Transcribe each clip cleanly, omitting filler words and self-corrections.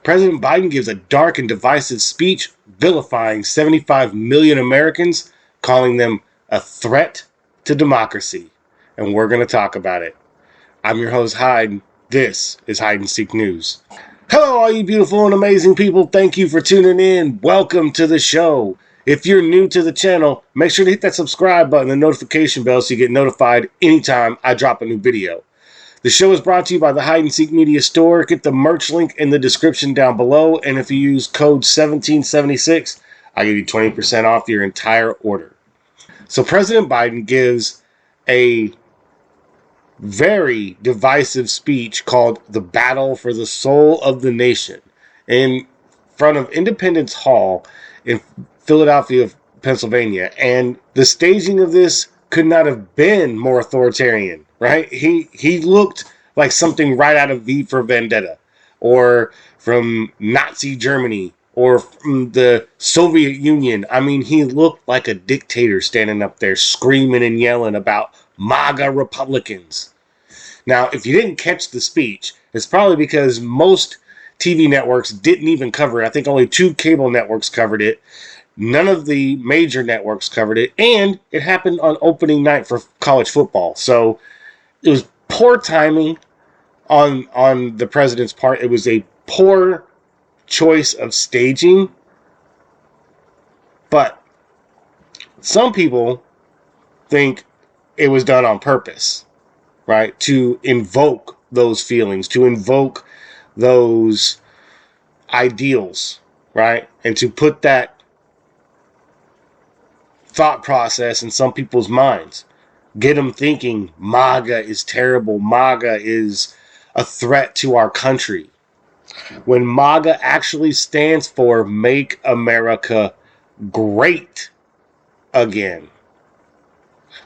President Biden gives a dark and divisive speech vilifying 75 million Americans, calling them a threat to democracy. And we're going to talk about it. I'm your host, Hyde. This is Hide and Seek News. Hello, all you beautiful and amazing people. Thank you for tuning in. Welcome to the show. If you're new to the channel, make sure to hit that subscribe button and notification bell so you get notified anytime I drop a new video. The show is brought to you by the Hide and Seek Media Store. Get the merch link in the description down below. And if you use code 1776, I'll give you 20% off your entire order. So President Biden gives a very divisive speech called The Battle for the Soul of the Nation in front of Independence Hall in Philadelphia, Pennsylvania. And the staging of this could not have been more authoritarian, right? He looked like something right out of V for Vendetta, or from Nazi Germany, or from the Soviet Union. I mean, he looked like a dictator standing up there screaming and yelling about MAGA Republicans. Now, if you didn't catch the speech, it's probably because most TV networks didn't even cover it. I think only 2 cable networks covered it. None of the major networks covered it, and it happened on opening night for college football. So it was poor timing on the president's part. It was a poor choice of staging. But some people think it was done on purpose, right? To invoke those feelings, to invoke those ideals, right? And to put that thought process in some people's minds. Get them thinking MAGA is terrible. MAGA is a threat to our country. When MAGA actually stands for Make America Great Again.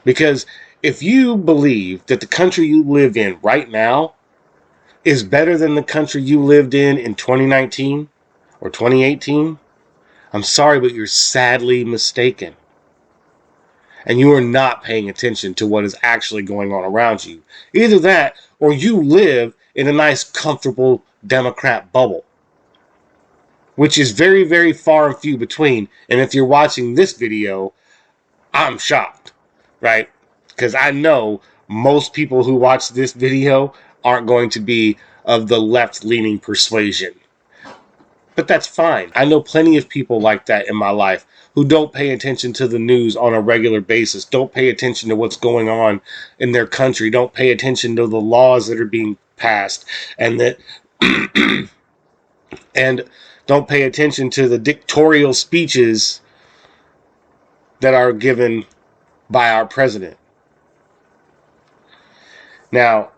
Because if you believe that the country you live in right now is better than the country you lived in 2019 or 2018, I'm sorry, but you're sadly mistaken. And you are not paying attention to what is actually going on around you. Either that, or you live in a nice, comfortable Democrat bubble, which is very, very far and few between. And if you're watching this video, I'm shocked, right? Because I know most people who watch this video aren't going to be of the left-leaning persuasion. But that's fine. I know plenty of people like that in my life who don't pay attention to the news on a regular basis, don't pay attention to what's going on in their country, don't pay attention to the laws that are being passed, and that and don't pay attention to the dictatorial speeches that are given by our president. Now,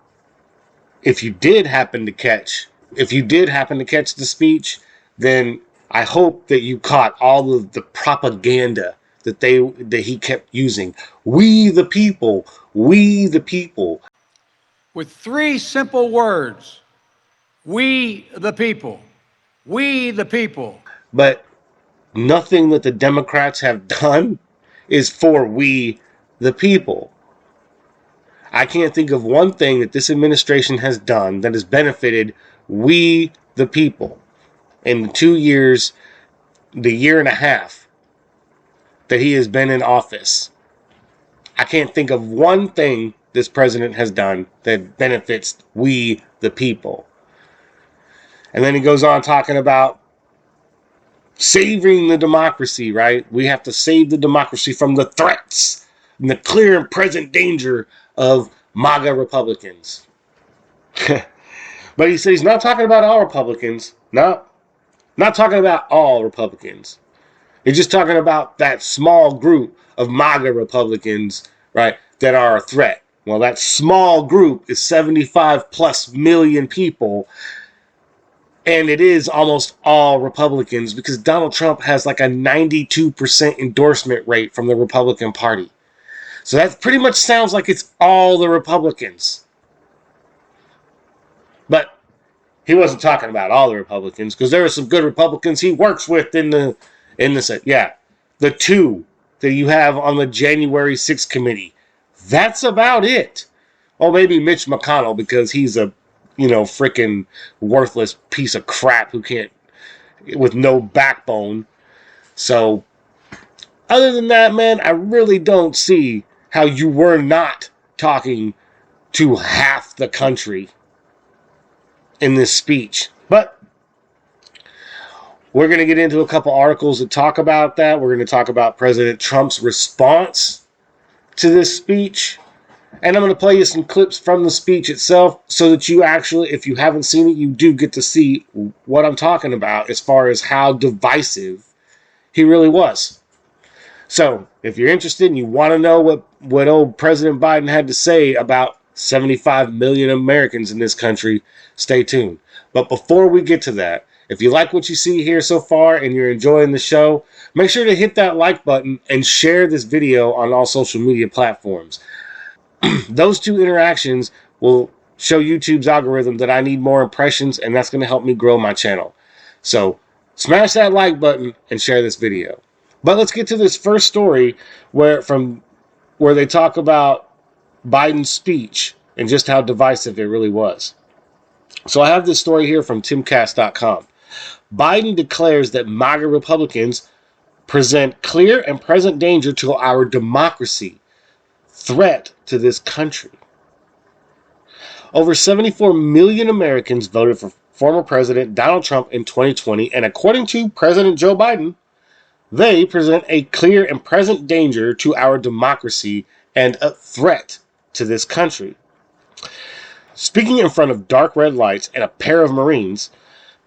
if you did happen to catch the speech, then I hope that you caught all of the propaganda that he kept using. We the people, we the people. With 3 simple words: we the people, we the people. But nothing that the Democrats have done is for we the people. I can't think of one thing that this administration has done that has benefited we the people in the 2 years, the year and a half that he has been in office. I can't think of one thing this president has done that benefits we the people. And then he goes on talking about saving the democracy, right? We have to save the democracy from the threats and the clear and present danger of MAGA Republicans. But he said he's not talking about all Republicans. Not talking about all Republicans. He's just talking about that small group of MAGA Republicans, right, that are a threat. Well, that small group is 75 plus million people. And it is almost all Republicans because Donald Trump has like a 92% endorsement rate from the Republican Party. So that pretty much sounds like it's all the Republicans. But he wasn't talking about all the Republicans because there are some good Republicans he works with in the yeah, the 2 that you have on the January 6th committee. That's about it. Or maybe Mitch McConnell because he's a freaking worthless piece of crap who can't, with no backbone. So, other than that, man, I really don't see how you were not talking to half the country in this speech. But we're going to get into a couple articles that talk about that. We're going to talk about President Trump's response to this speech. And I'm going to play you some clips from the speech itself so that you actually, if you haven't seen it, you do get to see what I'm talking about as far as how divisive he really was. So, if you're interested and you want to know what old President Biden had to say about 75 million Americans in this country, stay tuned. But before we get to that, if you like what you see here so far and you're enjoying the show, make sure to hit that like button and share this video on all social media platforms. Those two interactions will show YouTube's algorithm that I need more impressions, and that's going to help me grow my channel. So, smash that like button and share this video. But let's get to this first story where they talk about Biden's speech and just how divisive it really was. So I have this story here from timcast.com. Biden declares that MAGA Republicans present clear and present danger to our democracy, threat to this country. Over 74 million Americans voted for former President Donald Trump in 2020, and according to President Joe Biden, they present a clear and present danger to our democracy and a threat to this country. Speaking in front of dark red lights and a pair of Marines,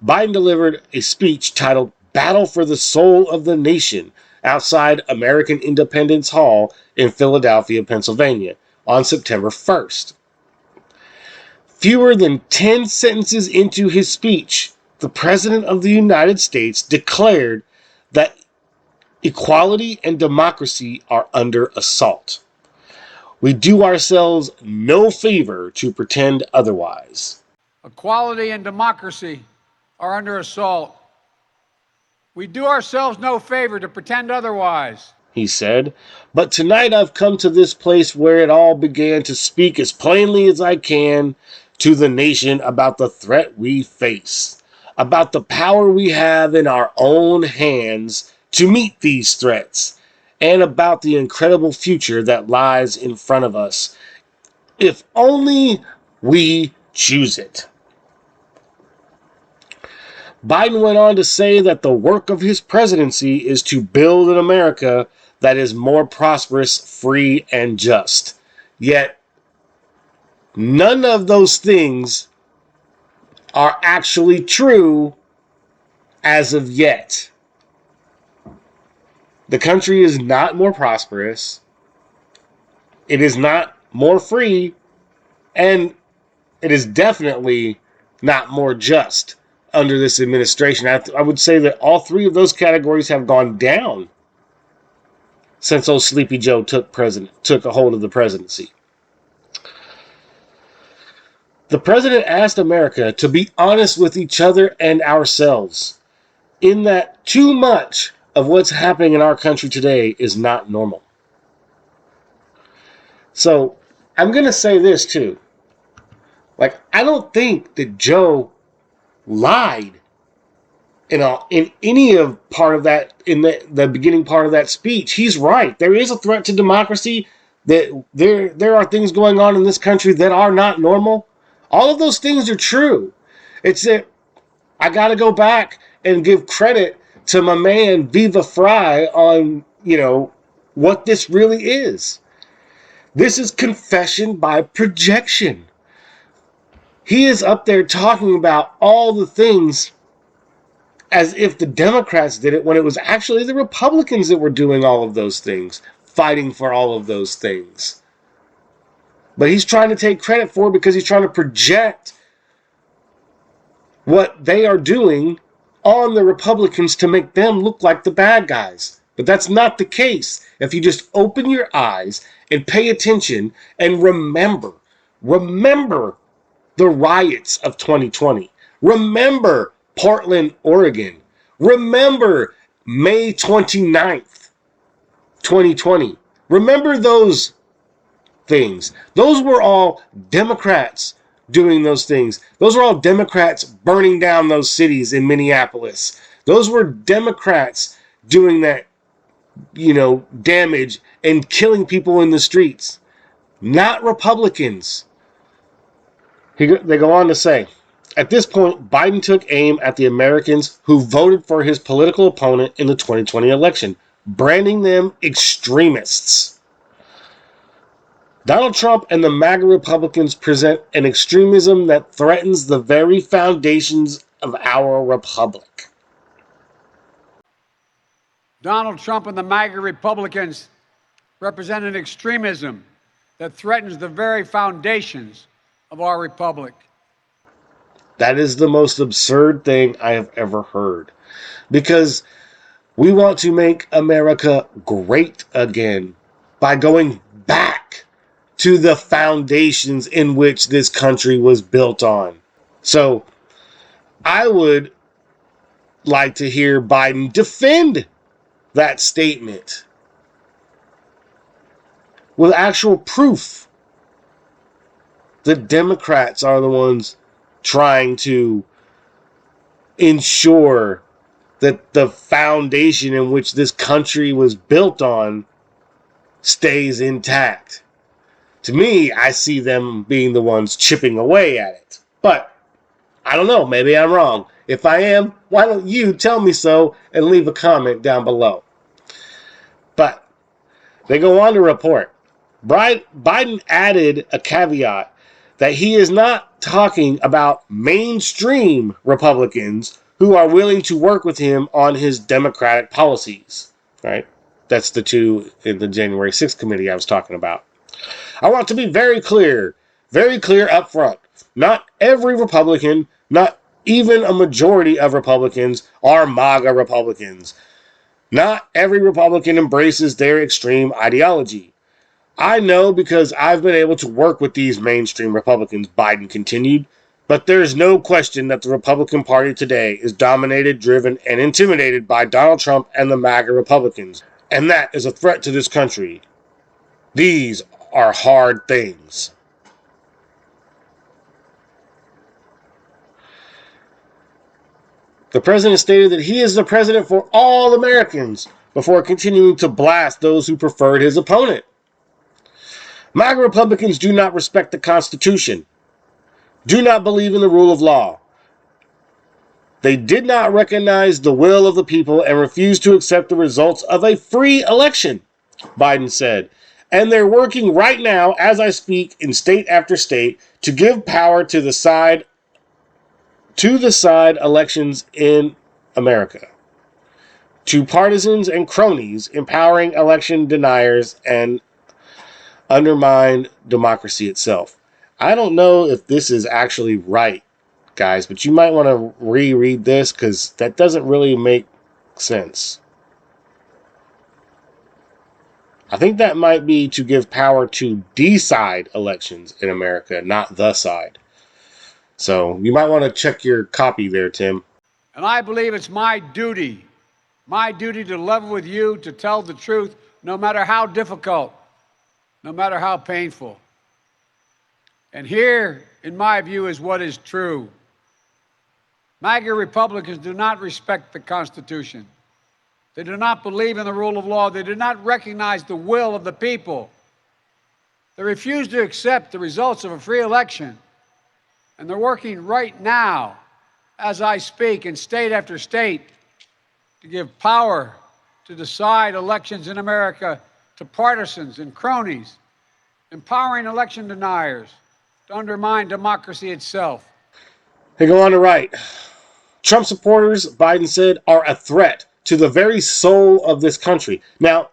Biden delivered a speech titled Battle for the Soul of the Nation outside American Independence Hall in Philadelphia, Pennsylvania on September 1st. Fewer than 10 sentences into his speech, the President of the United States declared that equality and democracy are under assault. We do ourselves no favor to pretend otherwise. Equality and democracy are under assault. We do ourselves no favor to pretend otherwise, he said. But tonight I've come to this place where it all began to speak as plainly as I can to the nation about the threat we face, about the power we have in our own hands to meet these threats, and about the incredible future that lies in front of us, if only we choose it. Biden went on to say that the work of his presidency is to build an America that is more prosperous, free, and just. Yet, none of those things are actually true as of yet. The country is not more prosperous. It is not more free. And it is definitely not more just under this administration. I would say that all three of those categories have gone down since old Sleepy Joe took a hold of the presidency. The president asked America to be honest with each other and ourselves, in that too much of what's happening in our country today is not normal. So, I'm going to say this too. I don't think that Joe lied in any of part of that, in the beginning part of that speech. He's right. There is a threat to democracy. That there are things going on in this country that are not normal. All of those things are true. It's that I got to go back and give credit to my man Viva Fry on, what this really is. This is confession by projection. He is up there talking about all the things as if the Democrats did it, when it was actually the Republicans that were doing all of those things, fighting for all of those things. But he's trying to take credit for it because he's trying to project what they are doing on the Republicans to make them look like the bad guys. But that's not the case. If you just open your eyes and pay attention and remember the riots of 2020. Remember Portland, Oregon. Remember May 29th, 2020. Remember those things. Those were all Democrats doing those things. Those were all Democrats burning down those cities in Minneapolis. Those were Democrats doing that, damage and killing people in the streets, not Republicans. They go on to say, at this point, Biden took aim at the Americans who voted for his political opponent in the 2020 election, branding them extremists. Donald Trump and the MAGA Republicans present an extremism that threatens the very foundations of our republic. Donald Trump and the MAGA Republicans represent an extremism that threatens the very foundations of our republic. That is the most absurd thing I have ever heard. Because we want to make America great again by going back to the foundations in which this country was built on. So I would like to hear Biden defend that statement with actual proof. The Democrats are the ones trying to ensure that the foundation in which this country was built on stays intact. To me, I see them being the ones chipping away at it. But I don't know, maybe I'm wrong. If I am, why don't you tell me so and leave a comment down below. But they go on to report, Biden added a caveat that he is not talking about mainstream Republicans who are willing to work with him on his Democratic policies, right? That's the two in the January 6th committee I was talking about. I want to be very clear up front. Not every Republican, not even a majority of Republicans are MAGA Republicans. Not every Republican embraces their extreme ideology. I know because I've been able to work with these mainstream Republicans, Biden continued, but there's no question that the Republican Party today is dominated, driven, and intimidated by Donald Trump and the MAGA Republicans. And that is a threat to this country. These are hard things. The president stated that he is the president for all Americans before continuing to blast those who preferred his opponent. MAGA Republicans do not respect the Constitution, do not believe in the rule of law. They did not recognize the will of the people and refuse to accept the results of a free election, Biden said. And they're working right now, as I speak, in state after state to give power to the side elections in America, to partisans and cronies, empowering election deniers and undermine democracy itself. I don't know if this is actually right, guys, but you might want to reread this because that doesn't really make sense. I think that might be to give power to decide elections in America, not the side. So you might want to check your copy there, Tim. And I believe it's my duty to level with you, to tell the truth, no matter how difficult, no matter how painful. And here, in my view, is what is true. MAGA Republicans do not respect the Constitution. They do not believe in the rule of law. They do not recognize the will of the people. They refuse to accept the results of a free election. And they're working right now, as I speak, in state after state, to give power to decide elections in America to partisans and cronies, empowering election deniers to undermine democracy itself. They go on to write, Trump supporters, Biden said, are a threat to the very soul of this country. Now,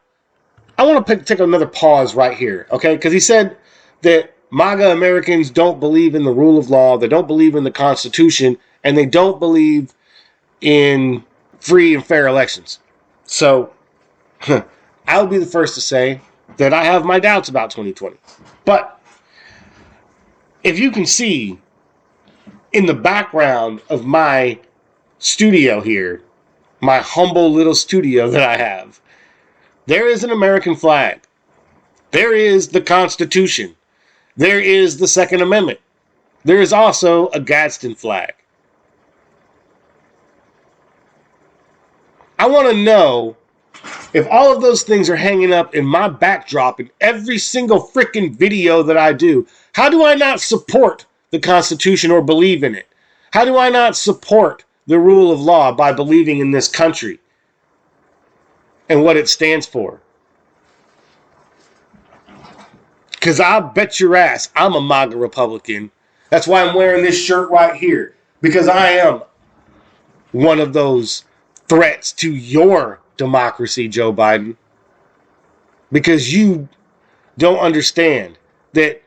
I want to take another pause right here, okay? Because he said that MAGA Americans don't believe in the rule of law, they don't believe in the Constitution, and they don't believe in free and fair elections. So, I'll be the first to say that I have my doubts about 2020. But if you can see in the background of my studio here, my humble little studio that I have, there is an American flag. There is the Constitution. There is the Second Amendment. there is also a Gadsden flag. I want to know if all of those things are hanging up in my backdrop in every single freaking video that I do. How do I not support the Constitution or believe in it? How do I not support the rule of law by believing in this country and what it stands for? Because I'll bet your ass I'm a MAGA Republican. That's why I'm wearing this shirt right here. Because I am one of those threats to your democracy, Joe Biden. Because you don't understand that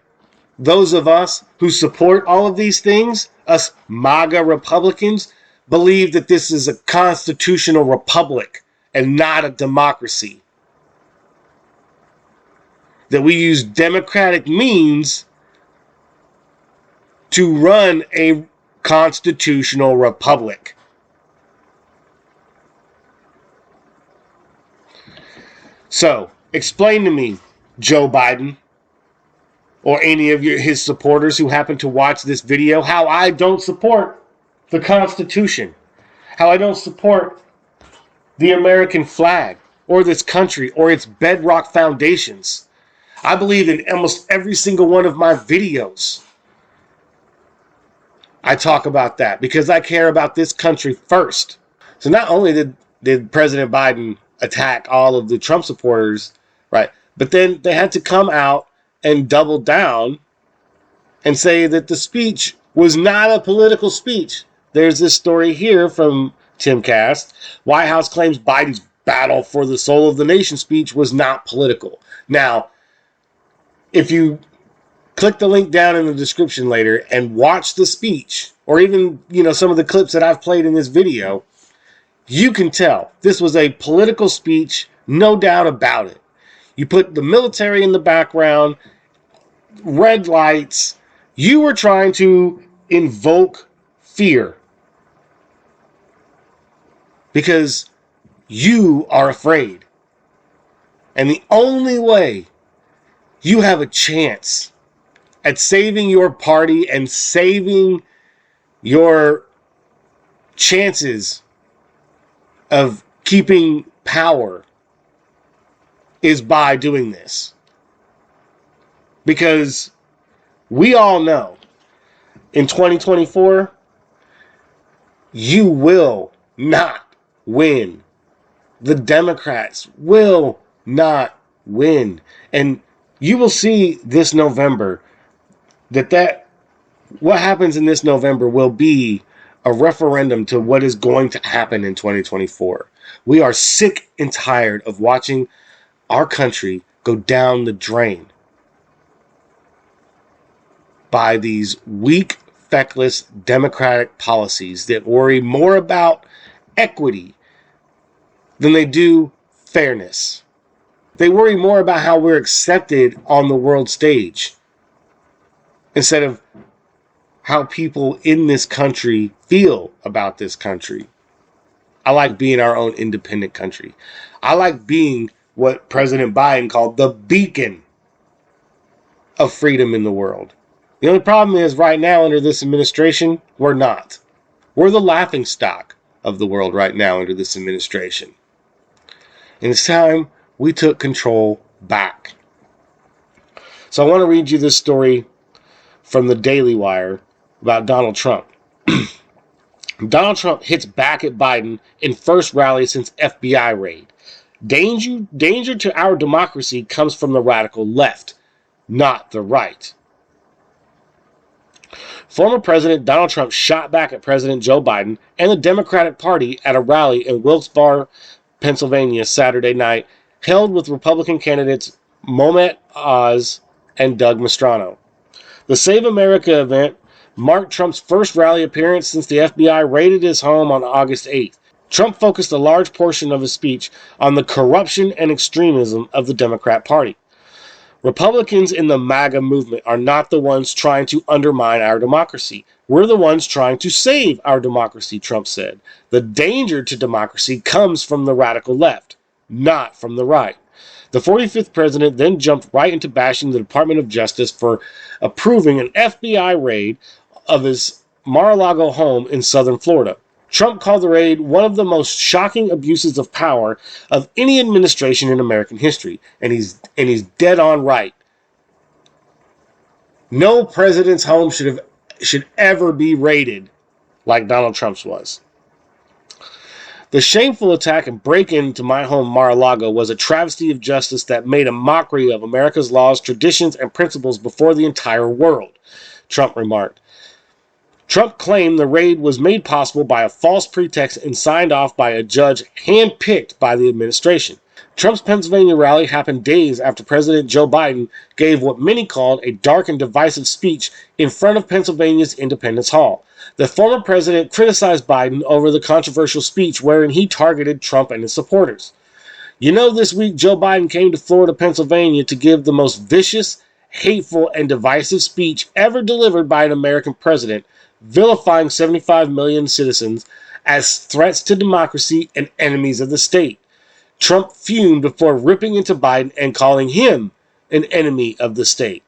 those of us who support all of these things, us MAGA Republicans, believe that this is a constitutional republic and not a democracy. That we use democratic means to run a constitutional republic. So, explain to me, Joe Biden, or any of his supporters who happen to watch this video, how I don't support the Constitution, how I don't support the American flag, or this country, or its bedrock foundations. I believe in almost every single one of my videos. I talk about that because I care about this country first. So not only did President Biden attack all of the Trump supporters, right, but then they had to come out and double down and say that the speech was not a political speech. There's this story here from Tim Cast. White House claims Biden's battle for the soul of the nation speech was not political. Now, if you click the link down in the description later and watch the speech, or even, some of the clips that I've played in this video, you can tell this was a political speech, no doubt about it. You put the military in the background, red lights. You were trying to invoke fear because you are afraid. And the only way you have a chance at saving your party and saving your chances of keeping power is by doing this. Because we all know in 2024, you will not win. The Democrats will not win. And you will see this November that what happens in this November will be a referendum to what is going to happen in 2024. We are sick and tired of watching our country go down the drain by these weak, feckless democratic policies that worry more about equity than they do fairness. They worry more about how we're accepted on the world stage instead of how people in this country feel about this country. I like being our own independent country. I like being what President Biden called the beacon of freedom in the world. The only problem is right now under this administration, we're not. We're the laughingstock of the world right now under this administration. And it's time we took control back. So I want to read you this story from the Daily Wire about Donald Trump. Donald Trump hits back at Biden in first rally since FBI raid. Danger to our democracy comes from the radical left, not the right. Former President Donald Trump shot back at President Joe Biden and the Democratic Party at a rally in Wilkes-Barre, Pennsylvania, Saturday night, held with Republican candidates Mehmet Oz and Doug Mastrano. The Save America event marked Trump's first rally appearance since the FBI raided his home on August 8th. Trump focused a large portion of his speech on the corruption and extremism of the Democrat Party. Republicans in the MAGA movement are not the ones trying to undermine our democracy. We're the ones trying to save our democracy, Trump said. The danger to democracy comes from the radical left, not from the right. The 45th president then jumped right into bashing the Department of Justice for approving an FBI raid of his Mar-a-Lago home in southern Florida. Trump called the raid one of the most shocking abuses of power of any administration in American history, and he's dead on right. No president's home should ever be raided like Donald Trump's was. The shameful attack and break-in to my home, Mar-a-Lago, was a travesty of justice that made a mockery of America's laws, traditions, and principles before the entire world, Trump remarked. Trump claimed the raid was made possible by a false pretext and signed off by a judge handpicked by the administration. Trump's Pennsylvania rally happened days after President Joe Biden gave what many called a dark and divisive speech in front of Pennsylvania's Independence Hall. The former president criticized Biden over the controversial speech wherein he targeted Trump and his supporters. You know, this week Joe Biden came to Florida, Pennsylvania to give the most vicious, hateful, and divisive speech ever delivered by an American president, vilifying 75 million citizens as threats to democracy and enemies of the state. Trump fumed before ripping into Biden and calling him an enemy of the state.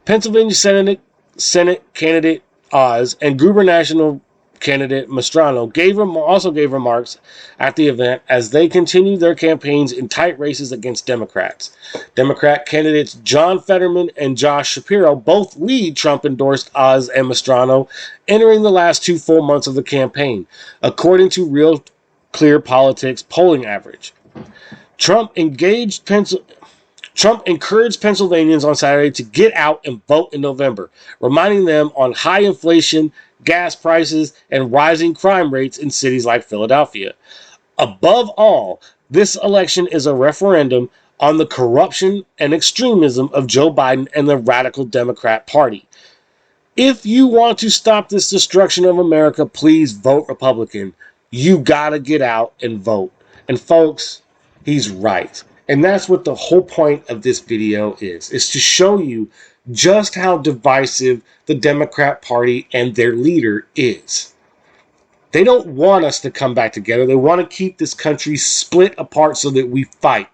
Pennsylvania Senate candidate Oz and gubernatorial candidate Mastrano also gave remarks at the event as they continued their campaigns in tight races against Democrats. Democrat candidates John Fetterman and Josh Shapiro both lead Trump-endorsed Oz and Mastrano, entering the last 2 full months of the campaign, according to Real Clear Politics polling average. Trump encouraged Pennsylvanians on Saturday to get out and vote in November, reminding them on high inflation, gas prices, and rising crime rates in cities like Philadelphia. Above all, this election is a referendum on the corruption and extremism of Joe Biden and the radical Democrat Party. If you want to stop this destruction of America, please vote Republican. You gotta get out and vote. And folks, he's right. And that's what the whole point of this video is to show you just how divisive the Democrat Party and their leader is. They don't want us to come back together. They want to keep this country split apart so that we fight.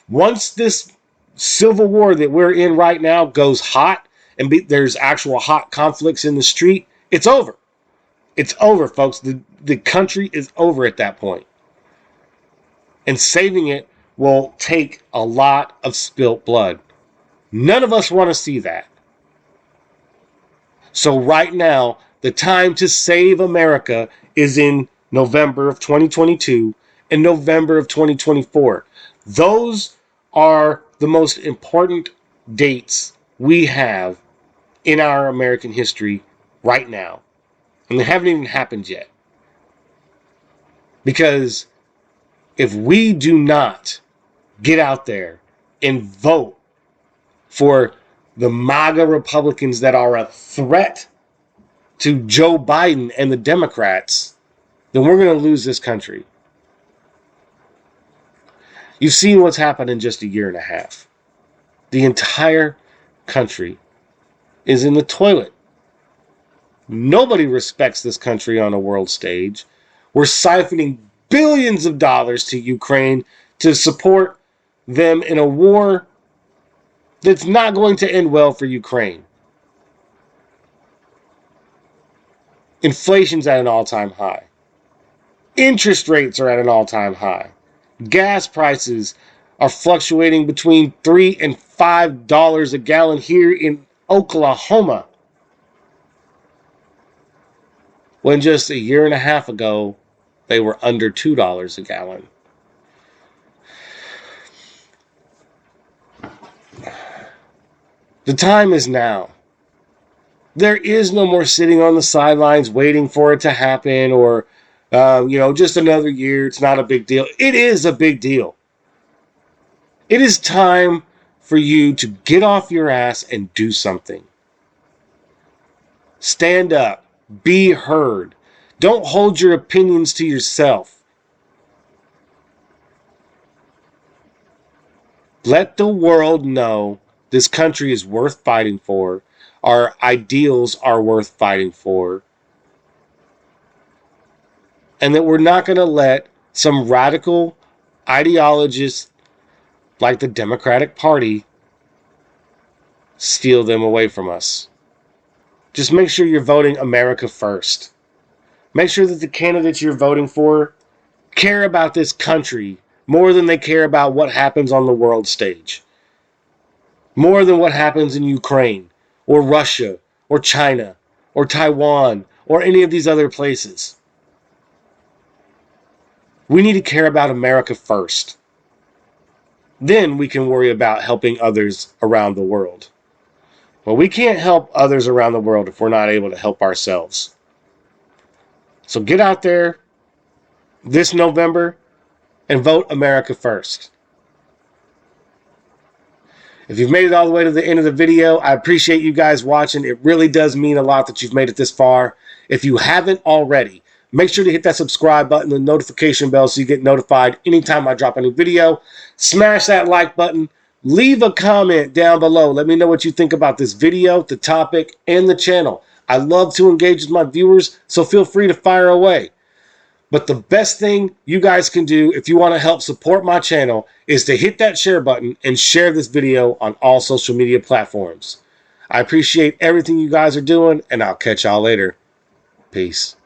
Once this civil war that we're in right now goes hot and there's actual hot conflicts in the street, it's over. It's over, folks. The country is over at that point. And saving it will take a lot of spilt blood. None of us want to see that. So right now, the time to save America is in November of 2022 and November of 2024. Those are the most important dates we have in our American history right now. And they haven't even happened yet. Because if we do not get out there and vote for the MAGA Republicans that are a threat to Joe Biden and the Democrats, then we're going to lose this country. You've seen what's happened in just a year and a half. The entire country is in the toilet. Nobody respects this country on a world stage. We're siphoning billions of dollars to Ukraine to support them in a war that's not going to end well for Ukraine. Inflation's at an all-time high. Interest rates are at an all-time high. Gas prices are fluctuating between $3 and $5 a gallon here in Oklahoma, when just a year and a half ago, they were under $2 a gallon. The time is now. There is no more sitting on the sidelines waiting for it to happen or, just another year. It's not a big deal. It is a big deal. It is time for you to get off your ass and do something. Stand up. Be heard. Don't hold your opinions to yourself. Let the world know this country is worth fighting for. Our ideals are worth fighting for. And that we're not going to let some radical ideologists like the Democratic Party steal them away from us. Just make sure you're voting America first. Make sure that the candidates you're voting for care about this country more than they care about what happens on the world stage. More than what happens in Ukraine or Russia or China or Taiwan or any of these other places. We need to care about America first. Then we can worry about helping others around the world. Well, we can't help others around the world if we're not able to help ourselves. So get out there this November and vote America first. If you've made it all the way to the end of the video, I appreciate you guys watching. It really does mean a lot that you've made it this far. If you haven't already, make sure to hit that subscribe button and notification bell so you get notified anytime I drop a new video. Smash that like button. Leave a comment down below. Let me know what you think about this video, the topic, and the channel. I love to engage with my viewers, so feel free to fire away. But the best thing you guys can do if you want to help support my channel is to hit that share button and share this video on all social media platforms. I appreciate everything you guys are doing, and I'll catch y'all later. Peace.